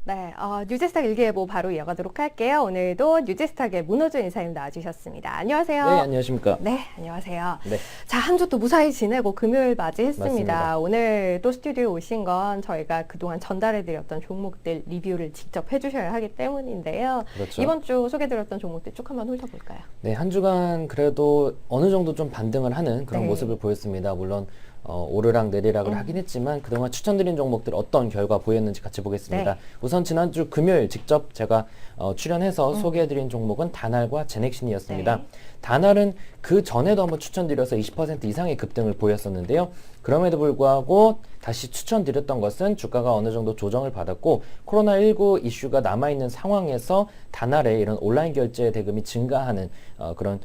네, 뉴제스탁 일기예보 바로 이어가도록 할게요. 오늘도 뉴제스탁의 문호준 이사님 나와주셨습니다. 안녕하세요. 네, 안녕하십니까. 네, 안녕하세요. 네. 자, 한 주 또 무사히 지내고 금요일 맞이했습니다. 맞습니다. 오늘 또 스튜디오에 오신 건 저희가 그동안 전달해드렸던 종목들 리뷰를 직접 해주셔야 하기 때문인데요. 그렇죠. 이번 주 소개해드렸던 종목들 쭉 한번 훑어볼까요? 네, 한 주간 그래도 어느 정도 좀 반등을 하는 그런 네. 모습을 보였습니다. 물론 오르락 내리락을 하긴 했지만 그동안 추천드린 종목들 어떤 결과 보였는지 같이 보겠습니다. 네. 우선 지난주 금요일 직접 제가 출연해서 소개해드린 종목은 다날과 제넥신이었습니다. 네. 다날은 그 전에도 한번 추천드려서 20% 이상의 급등을 보였었는데요. 그럼에도 불구하고 다시 추천드렸던 것은 주가가 어느 정도 조정을 받았고 코로나19 이슈가 남아있는 상황에서 다날의 이런 온라인 결제 대금이 증가하는 그런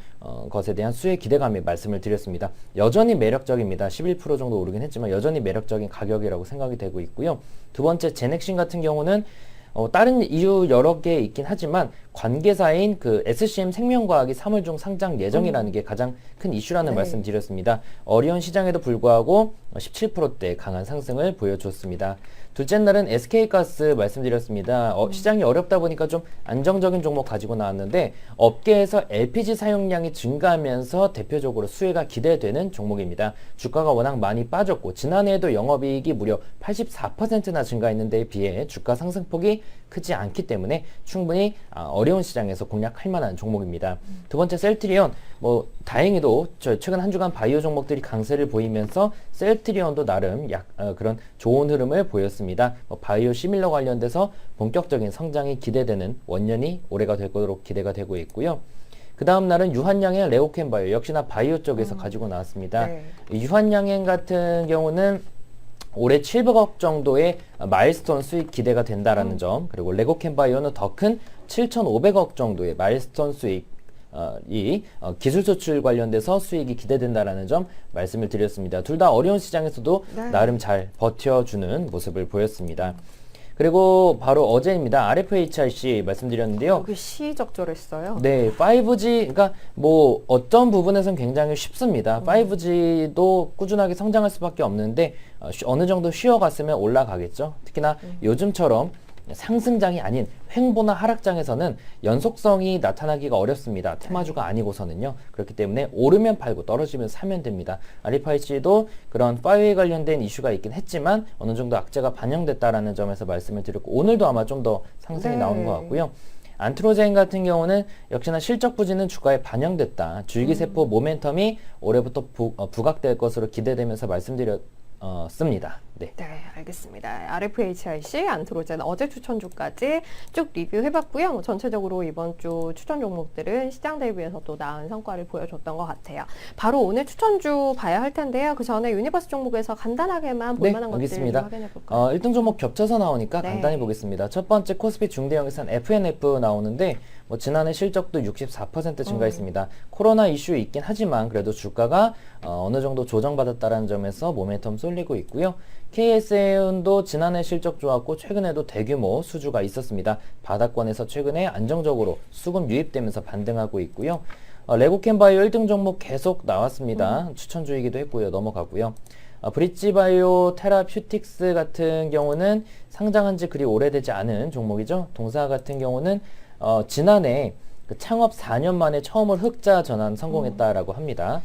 것에 대한 수혜 기대감에 말씀을 드렸습니다. 여전히 매력적입니다. 11% 정도 오르긴 했지만 여전히 매력적인 가격이라고 생각이 되고 있고요. 두 번째 제넥신 같은 경우는 다른 이유 여러 개 있긴 하지만 관계사인 그 SCM 생명과학이 3월 중 상장 예정이라는 게 가장 큰 이슈라는 네. 말씀 드렸습니다. 어려운 시장에도 불구하고 17%대 강한 상승을 보여줬습니다. 둘째 날은 SK가스 말씀드렸습니다. 시장이 어렵다 보니까 좀 안정적인 종목 가지고 나왔는데 업계에서 LPG 사용량이 증가하면서 대표적으로 수혜가 기대되는 종목입니다. 주가가 워낙 많이 빠졌고 지난해에도 영업이익이 무려 84%나 증가했는 데에 비해 주가 상승폭이 크지 않기 때문에 충분히 어려운 시장에서 공략할 만한 종목입니다. 두 번째 셀트리온, 다행히도 최근 한 주간 바이오 종목들이 강세를 보이면서 셀트리온도 나름 그런 좋은 흐름을 보였습니다. 바이오 시밀러 관련돼서 본격적인 성장이 기대되는 원년이 올해가 될 것으로 기대가 되고 있고요. 그 다음 날은 유한양행 레오캔바이오 역시나 바이오 쪽에서 가지고 나왔습니다. 네. 유한양행 같은 경우는 올해 700억 정도의 마일스톤 수익 기대가 된다라는 점, 그리고 레고캔바이오는 더 큰 7,500억 정도의 마일스톤 수익 기술 수출 관련돼서 수익이 기대된다라는 점 말씀을 드렸습니다. 둘 다 어려운 시장에서도 네. 나름 잘 버텨주는 모습을 보였습니다. 그리고 바로 어제입니다. RFHIC 말씀드렸는데요. 여기 시적절했어요. 네, 5G, 그러니까 어떤 부분에선 굉장히 쉽습니다. 5G도 꾸준하게 성장할 수밖에 없는데 어느 정도 쉬어갔으면 올라가겠죠. 특히나 요즘처럼 상승장이 아닌 횡보나 하락장에서는 연속성이 나타나기가 어렵습니다. 테마주가 아니고서는요. 그렇기 때문에 오르면 팔고 떨어지면 사면 됩니다. RFIC도 그런 5G 관련된 이슈가 있긴 했지만 어느 정도 악재가 반영됐다라는 점에서 말씀을 드렸고 오늘도 아마 좀 더 상승이 네. 나오는 것 같고요. 안트로젠 같은 경우는 역시나 실적 부진은 주가에 반영됐다. 줄기세포 모멘텀이 올해부터 부각될 것으로 기대되면서 말씀드렸습니다. 네. 네, 알겠습니다. RFHIC, 안트로젠 어제 추천주까지 쭉 리뷰해봤고요. 전체적으로 이번 주 추천 종목들은 시장 대비해서 또 나은 성과를 보여줬던 것 같아요. 바로 오늘 추천주 봐야 할 텐데요. 그 전에 유니버스 종목에서 간단하게만 볼만한 것들 알겠습니다. 확인해볼까요? 1등 종목 겹쳐서 나오니까 네. 간단히 보겠습니다. 첫 번째 코스피 중대형에서는 FNF 나오는데 지난해 실적도 64% 증가했습니다. 코로나 이슈 있긴 하지만 그래도 주가가 어느 정도 조정받았다는 점에서 모멘텀 쏠리고 있고요. KSA은도 지난해 실적 좋았고 최근에도 대규모 수주가 있었습니다. 바닥권에서 최근에 안정적으로 수급 유입되면서 반등하고 있고요. 레고캔바이오 1등 종목 계속 나왔습니다. 추천주이기도 했고요. 넘어가고요. 브릿지바이오 테라퓨틱스 같은 경우는 상장한 지 그리 오래되지 않은 종목이죠. 동사 같은 경우는 지난해 그 창업 4년 만에 처음으로 흑자 전환 성공했다라고 합니다.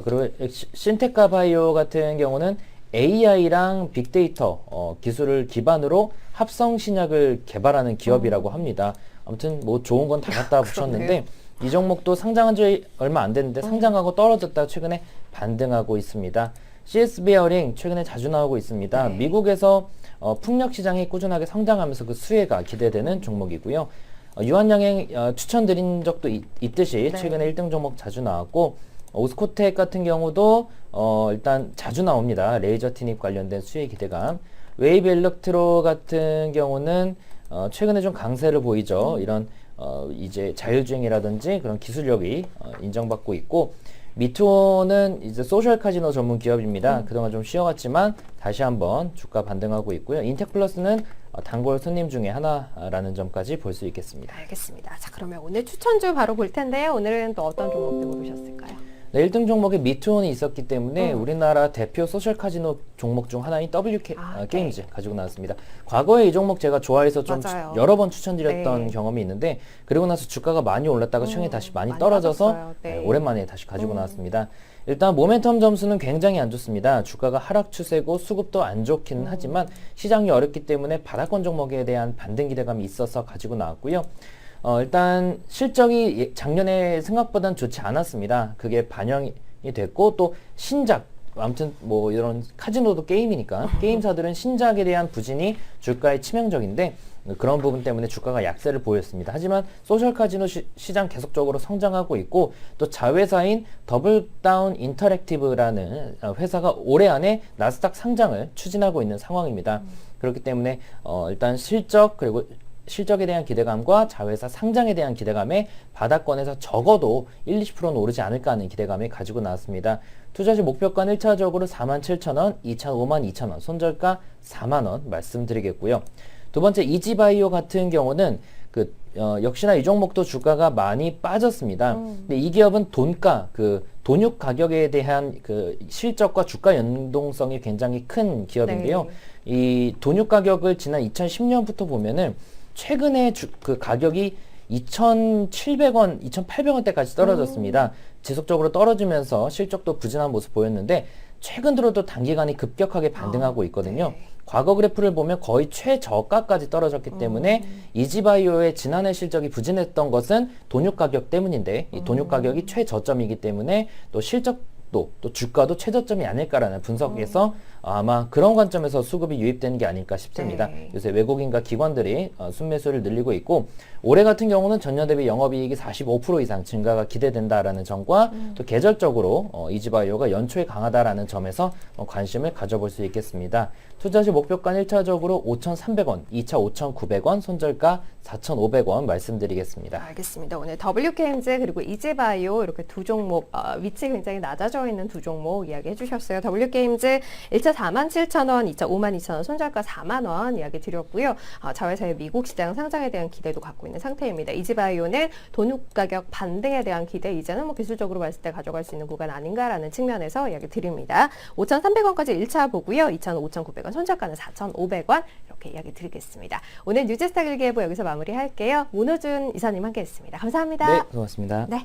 그리고 신테카 바이오 같은 경우는 AI랑 빅데이터 기술을 기반으로 합성 신약을 개발하는 기업이라고 합니다. 아무튼 좋은 건 다 갖다 붙였는데 이 종목도 상장한 지 얼마 안 됐는데 상장하고 떨어졌다가 최근에 반등하고 있습니다. CS 베어링 최근에 자주 나오고 있습니다. 네. 미국에서 풍력 시장이 꾸준하게 성장하면서 그 수혜가 기대되는 종목이고요. 유한양행 추천드린 적도 있듯이 네. 최근에 1등 종목 자주 나왔고 오스코텍 같은 경우도 일단 자주 나옵니다. 레이저 티닙 관련된 수혜 기대감. 웨이브 일렉트로 같은 경우는 최근에 좀 강세를 보이죠. 이런 이제 자율주행이라든지 그런 기술력이 인정받고 있고 미투오는 이제 소셜 카지노 전문 기업입니다. 그동안 좀 쉬어갔지만 다시 한번 주가 반등하고 있고요. 인텍플러스는 단골 손님 중에 하나라는 점까지 볼 수 있겠습니다. 알겠습니다. 자, 그러면 오늘 추천주 바로 볼 텐데요. 오늘은 또 어떤 종목들 고르셨을까요? 네, 1등 종목에 미투온이 있었기 때문에 음. 우리나라 대표 소셜 카지노 종목 중 하나인 WK 네. 게임즈 가지고 나왔습니다. 과거에 이 종목 제가 좋아해서 좀 맞아요. 여러 번 추천드렸던 네. 경험이 있는데 그리고 나서 주가가 많이 올랐다가 최근에 다시 많이 많이 떨어져서 빠졌어요. 네. 오랜만에 다시 가지고 나왔습니다. 일단 모멘텀 점수는 굉장히 안 좋습니다. 주가가 하락 추세고 수급도 안 좋기는 하지만 시장이 어렵기 때문에 바닥권 종목에 대한 반등 기대감이 있어서 가지고 나왔고요. 일단 실적이 작년에 생각보다는 좋지 않았습니다. 그게 반영이 됐고 또 신작 아무튼 뭐 이런 카지노도 게임이니까 게임사들은 신작에 대한 부진이 주가에 치명적인데 그런 부분 때문에 주가가 약세를 보였습니다. 하지만 소셜 카지노 시장 계속적으로 성장하고 있고 또 자회사인 더블다운 인터랙티브라는 회사가 올해 안에 나스닥 상장을 추진하고 있는 상황입니다. 그렇기 때문에 일단 실적 그리고 실적에 대한 기대감과 자회사 상장에 대한 기대감에 바닥권에서 적어도 1, 20%는 오르지 않을까 하는 기대감을 가지고 나왔습니다. 투자시 목표가 1차적으로 47,000원, 2차 52,000원, 손절가 4만원 말씀드리겠고요. 두 번째 이지바이오 같은 경우는 역시나 이 종목도 주가가 많이 빠졌습니다. 근데 이 기업은 돈가, 돈육 가격에 대한 실적과 주가 연동성이 굉장히 큰 기업인데요. 네. 이 돈육 가격을 지난 2010년부터 보면은 최근에 가격이 2,700원, 2,800원대까지 떨어졌습니다. 지속적으로 떨어지면서 실적도 부진한 모습 보였는데 최근 들어도 단기간에 급격하게 반등하고 있거든요. 네. 과거 그래프를 보면 거의 최저가까지 떨어졌기 때문에 이지바이오의 지난해 실적이 부진했던 것은 돈육 가격 때문인데 이 돈육 가격이 최저점이기 때문에 또 실적도 또 주가도 최저점이 아닐까라는 분석에서 아마 그런 관점에서 수급이 유입되는 게 아닐까 싶습니다. 네. 요새 외국인과 기관들이 순매수를 늘리고 있고 올해 같은 경우는 전년 대비 영업이익이 45% 이상 증가가 기대된다라는 점과 또 계절적으로 이지바이오가 연초에 강하다라는 점에서 관심을 가져볼 수 있겠습니다. 투자시 목표가 1차적으로 5,300원, 2차 5,900원, 손절가 4,500원 말씀드리겠습니다. 알겠습니다. 오늘 WKMZ 그리고 이지바이오 이렇게 두 종목 위치 굉장히 낮아져 있는 두 종목 이야기 해주셨어요. WKMZ 1차 47,000원, 2차 52,000원, 손절가 4만원 이야기 드렸고요. 자회사의 미국 시장 상장에 대한 기대도 갖고 있는 상태입니다. 이지바이오는 돈육 가격 반등에 대한 기대, 이제는 뭐 기술적으로 봤을 때 가져갈 수 있는 구간 아닌가라는 측면에서 이야기 드립니다. 5,300원까지 1차 보고요. 2차는 5,900원, 손절가는 4,500원 이렇게 이야기 드리겠습니다. 오늘 뉴스스타 일기예보 여기서 마무리할게요. 문호준 이사님 함께했습니다. 감사합니다. 네, 고맙습니다. 네.